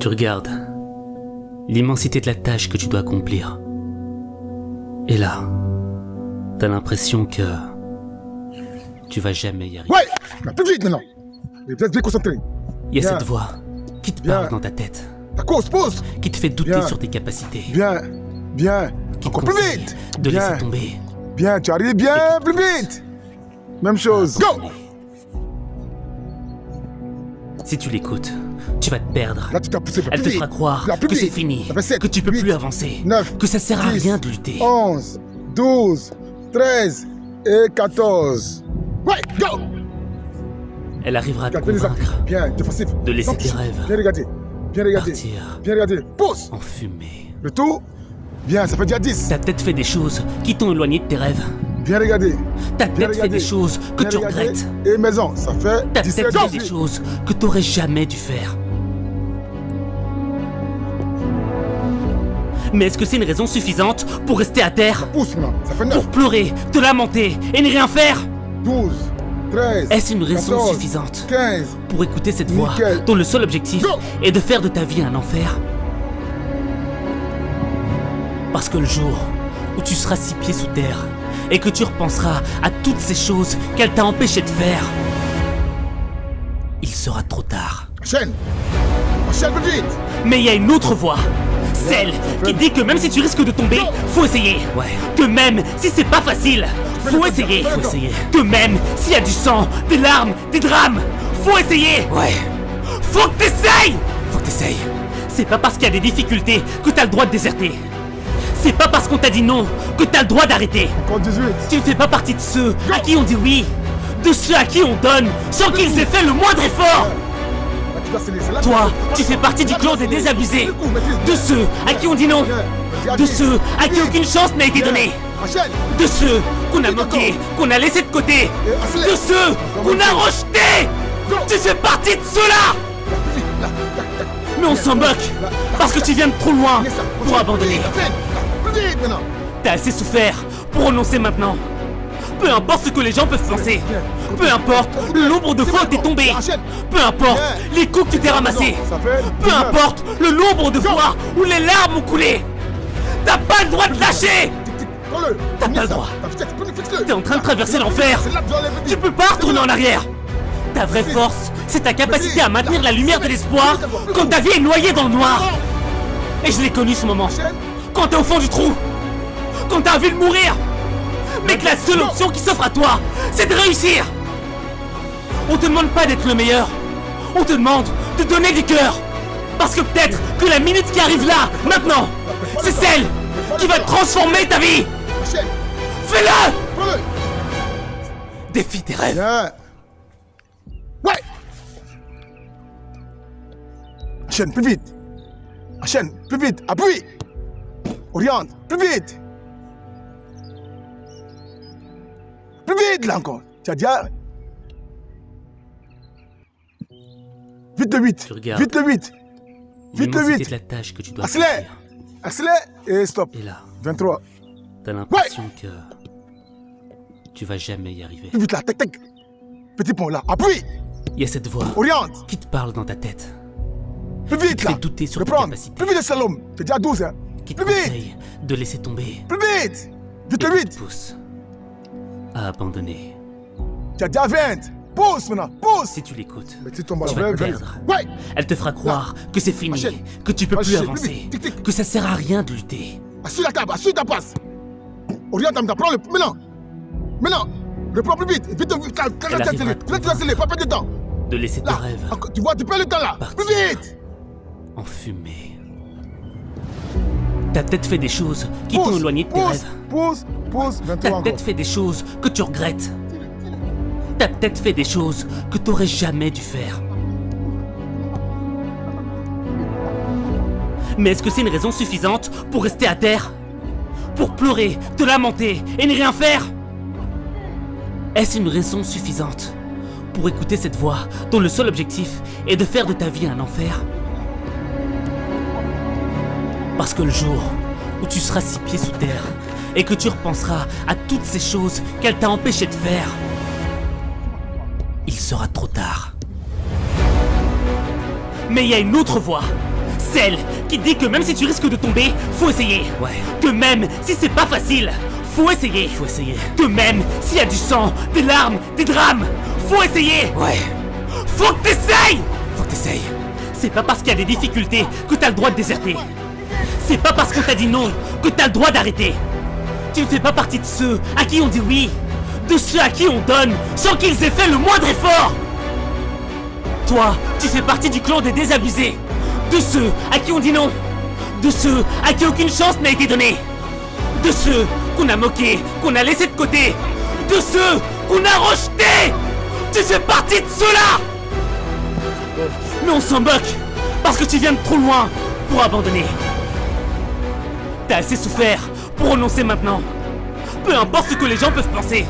Tu regardes l'immensité de la tâche que tu dois accomplir. Et là, t'as l'impression que tu vas jamais y arriver. Ouais, mais plus vite maintenant. Mais peut-être bien concentré. Il y a Bien. cette voix qui te Bien. parle dans ta tête, Ta cause, pause. qui te fait douter Bien. sur tes capacités, Bien, bien. qui te Encore plus conseille vite. de Bien. laisser tomber. Bien, tu arrives bien, plus vite. Même chose. Go. Si tu l'écoutes, tu vas te perdre. Là, tu t'as poussé plus Elle te vite. fera croire Là, plus que c'est vite. fini, Ça fait 7, que tu peux 8, plus avancer, 9, que ça sert à 10, rien de lutter. 11, 12, 13 et 14. Ouais, go. Elle arrivera à te Regardez les actes. convaincre Bien, défensif. de laisser Sans tes toucher. rêves Bien regarder. Bien regarder. partir Bien regarder. Pause. en fumée. Le tout. Bien, ça fait déjà 10. T'as peut-être fait des choses qui t'ont éloigné de tes rêves. Bien regarder. T'as Bien peut-être fait regarder. des choses que Bien tu regarder. regrettes. Et maison, ça fait T'as 17 peut-être fait des 18. choses que t'aurais jamais dû faire. Mais est-ce que c'est une raison suffisante pour rester à terre? Pousse maintenant, ça fait 9. Pour pleurer, te lamenter et ne rien faire? 12, 13. Est-ce une raison 14, suffisante 15. pour écouter cette voix Nickel. dont le seul objectif Go. est de faire de ta vie un enfer? Parce que le jour où tu seras 6 pieds sous terre et que tu repenseras à toutes ces choses qu'elle t'a empêché de faire, il sera trop tard. Enchaîne. Enchaîne plus vite. Mais il y a une autre voix, celle qui dit que même si tu risques de tomber, faut essayer. Ouais. Que même si c'est pas facile, faut essayer. Faut essayer. Que même s'il y a du sang, des larmes, des drames, faut essayer. Ouais. Faut que t'essayes. Faut que t'essayes. C'est pas parce qu'il y a des difficultés que t'as le droit de déserter. C'est pas parce qu'on t'a dit non que t'as le droit d'arrêter. Encore 18. Tu ne fais pas partie de ceux à qui on dit oui, de ceux à qui on donne sans qu'ils aient fait le moindre effort. Là, tu dois sceller, c'est là que Toi, tu tu fais partie du clan des désabusés, de de ceux à qui on dit non, de ceux à qui aucune chance n'a été donnée, Enchaîne. de ceux qu'on a moqués, qu'on a laissés de côté, de ceux qu'on a rejetés. Tu fais partie de ceux-là. Mais on s'en moque, parce que tu viens de trop loin pour abandonner. Plus vite maintenant. T'as assez souffert pour renoncer maintenant. Peu importe ce que les gens peuvent penser, peu importe le nombre de fois où t'es tombé, peu importe les coups que tu t'es ramassés, peu importe le nombre de fois où les larmes ont coulé, t'as pas le droit de lâcher. T'as pas le droit. T'es en train de traverser l'enfer. Tu peux pas retourner en arrière. Ta vraie force, c'est ta capacité à maintenir la lumière de l'espoir quand ta vie est noyée dans le noir. Et je l'ai connu ce moment. Quand t'es au fond du trou, quand t'as envie de mourir, mais que la seule option qui s'offre à toi, c'est de réussir. On te demande pas d'être le meilleur, on te demande de donner du cœur. Parce que peut-être que la minute qui arrive là, maintenant, c'est celle qui va transformer ta vie. Fais-le. Défie tes rêves. Bien. Ouais. Enchaîne plus vite. Enchaîne plus vite. Appuie. Oriente. Plus vite. Plus vite là encore. Tu as déjà. Vite le 8. Tu regardes. Vite le 8. Vite le L'immensité 8. de la tâche que tu dois Accélère. accomplir. Accélère et stop. Et là, 23. t'as l'impression que tu vas jamais y arriver. Plus vite là. Tac tac. Petit pont là. Appuie. Il y a cette voix Oriente. qui te parle dans ta tête, Plus vite te là. fait douter sur tes Reprendre. capacités, Plus vite Salom. T'es déjà à 12 hein. qui te Plus vite. conseille de laisser tomber Plus vite. Vite et le qui 8. te pousse à abandonner. Tu as déjà 20. Pause maintenant. Pause. Si tu l'écoutes, Mais tu tombes à tu la vas te vraie. perdre. Ouais. Elle te fera croire que c'est fini, Enchaîne. que tu peux plus Enchaîne, avancer, plus vite. Tic, tic. que ça sert à rien de lutter. Assume la table. Assume ta passe. Oriente, prends le. Maintenant. Maintenant. Reprends plus vite. Vite. Elle arrivera à te Laisse accélérer. Pas perdre de temps. De laisser tes Là. rêves Encore, tu vois, tu perds le temps là. Partir. Plus vite. en fumée. T'as peut-être fait des choses qui t'ont éloigné de tes rêves. Pause. 23 T'as encore. peut-être fait des choses que tu regrettes. T'as peut-être fait des choses que t'aurais jamais dû faire. Mais est-ce que c'est une raison suffisante pour rester à terre? Pour pleurer, te lamenter et ne rien faire? Est-ce une raison suffisante pour écouter cette voix dont le seul objectif est de faire de ta vie un enfer? Parce que le jour où tu seras 6 pieds sous terre et que tu repenseras à toutes ces choses qu'elle t'a empêché de faire, il sera trop tard. Mais il y a une autre voix, Celle qui dit que même si tu risques de tomber, faut essayer. Ouais. Que même si c'est pas facile, faut essayer. Faut essayer. Que même s'il y a du sang, des larmes, des drames, faut essayer. Ouais. Faut que t'essayes. Faut que t'essayes. C'est pas parce qu'il y a des difficultés que t'as le droit de déserter. C'est pas parce qu'on t'a dit non que t'as le droit d'arrêter. Tu ne fais pas partie de ceux à qui on dit oui, de ceux à qui on donne sans qu'ils aient fait le moindre effort. Toi, tu fais partie du clan des désabusés, de ceux à qui on dit non, de ceux à qui aucune chance n'a été donnée, de ceux qu'on a moqués, qu'on a laissés de côté, de ceux qu'on a rejetés. Tu fais partie de ceux-là. Mais on s'en moque, parce que tu viens de trop loin pour abandonner. T'as assez souffert pour renoncer maintenant. Peu importe ce que les gens peuvent penser,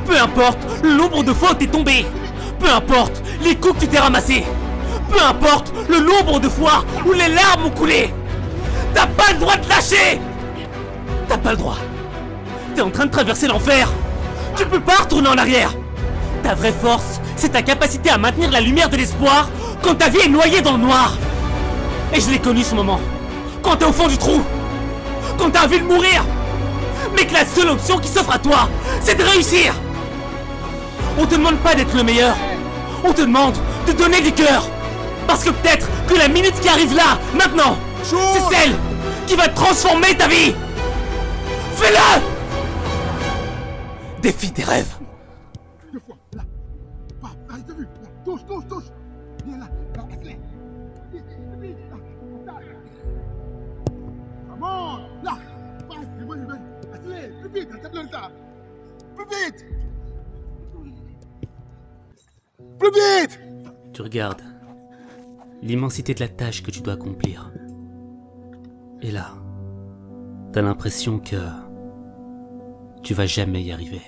peu importe le nombre de fois où t'es tombé, peu importe les coups que tu t'es ramassés, peu importe le nombre de fois où les larmes ont coulé, t'as pas le droit de lâcher. T'as pas le droit. T'es en train de traverser l'enfer. Tu peux pas retourner en arrière. Ta vraie force, c'est ta capacité à maintenir la lumière de l'espoir quand ta vie est noyée dans le noir. Et je l'ai connu ce moment. Quand t'es au fond du trou. Quand t'as envie de mourir. Mais que la seule option qui s'offre à toi, c'est de réussir. On te demande pas d'être le meilleur. On te demande de donner du cœur. Parce que peut-être que la minute qui arrive là, maintenant, c'est celle qui va transformer ta vie. Fais-le. Défie tes rêves. Deux fois, là. T'as vu? Là. Touche. Viens là. Là, accélère. Vite, là. Come on. Là. Passe, accélère. Plus vite, t'as besoin de ça. Plus vite. Plus vite. Tu regardes l'immensité de la tâche que tu dois accomplir. Et là, t'as l'impression que tu vas jamais y arriver.